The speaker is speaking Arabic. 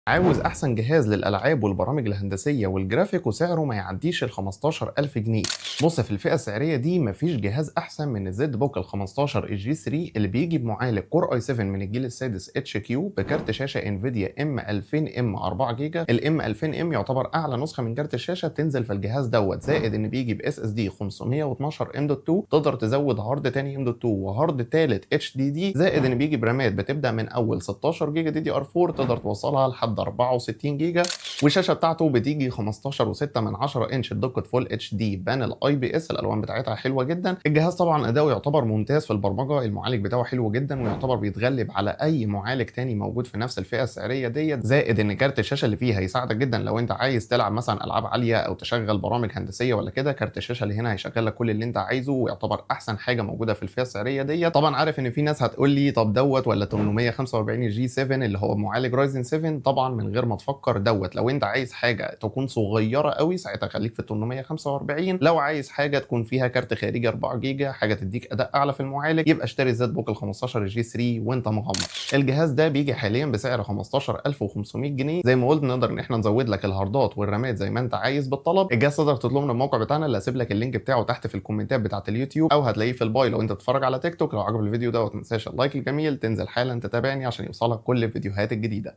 عاوز أحسن جهاز للألعاب والبرامج الهندسية والجرافيك وسعره ما يعديش ال 15000 جنيه. بص، في الفئة السعرية دي مفيش جهاز أحسن من الزد بوك ال 15 الجي 3 اللي بيجي بمعالج كور اي 7 من الجيل السادس اتش كيو بكارت شاشة انفيديا ام 2000 ام 4 جيجا. الام 2000 ام يعتبر أعلى نسخة من كارت الشاشة تنزل في الجهاز دوت، زائد إن بيجي باس اس دي 512 ام دوت 2، تقدر تزود هارد تاني ام دوت 2 وهارد تالت اتش دي دي، زائد إن بيجي برامات بتبدأ من أول 16 جيجا دي دي ار 4 تقدر توصلها لحد 64 جيجا. والشاشه بتاعته بتيجي 15.6 انش بدقه فول اتش دي بانل اي بي اس، الالوان بتاعتها حلوه جدا. الجهاز طبعا اداؤه يعتبر ممتاز في البرمجه، المعالج بتاعه حلو جدا ويعتبر بيتغلب على اي معالج تاني موجود في نفس الفئه السعريه ديت، زائد ان كارت الشاشه اللي فيه هيساعدك جدا لو انت عايز تلعب مثلا العاب عاليه او تشغل برامج هندسيه ولا كده. كارت الشاشه اللي هنا هيشغل لك كل اللي انت عايزه ويعتبر احسن حاجه موجوده في الفئه السعريه ديت. طبعا عارف ان في ناس هتقول لي طب دوت ولا 845 جي 7 اللي هو معالج رايزن 7؟ طبعا من غير ما تفكر دوت. لو انت عايز حاجه تكون صغيره قوي ساعتها خليك في ال 845، لو عايز حاجه تكون فيها كارت خارجي 4 جيجا حاجه تديك اداء اعلى في المعالج يبقى اشتري الزد بوك ال 15 جي 3 وانت مغمض. الجهاز ده بيجي حاليا بسعر 15500 جنيه. زي ما قلت نقدر ان احنا نزود لك الهاردات والرامات زي ما انت عايز بالطلب. الجهاز تقدر تطلبه من الموقع بتاعنا اللي هسيب لك اللينك بتاعه تحت في الكومنتات بتاعه اليوتيوب، او هتلاقيه في الباي لو انت بتتفرج على تيك توك. لو عجب الفيديو ده ما تنساش اللايك الجميل، تنزل حالا تتابعني عشان يوصلك كل الفيديوهات الجديده.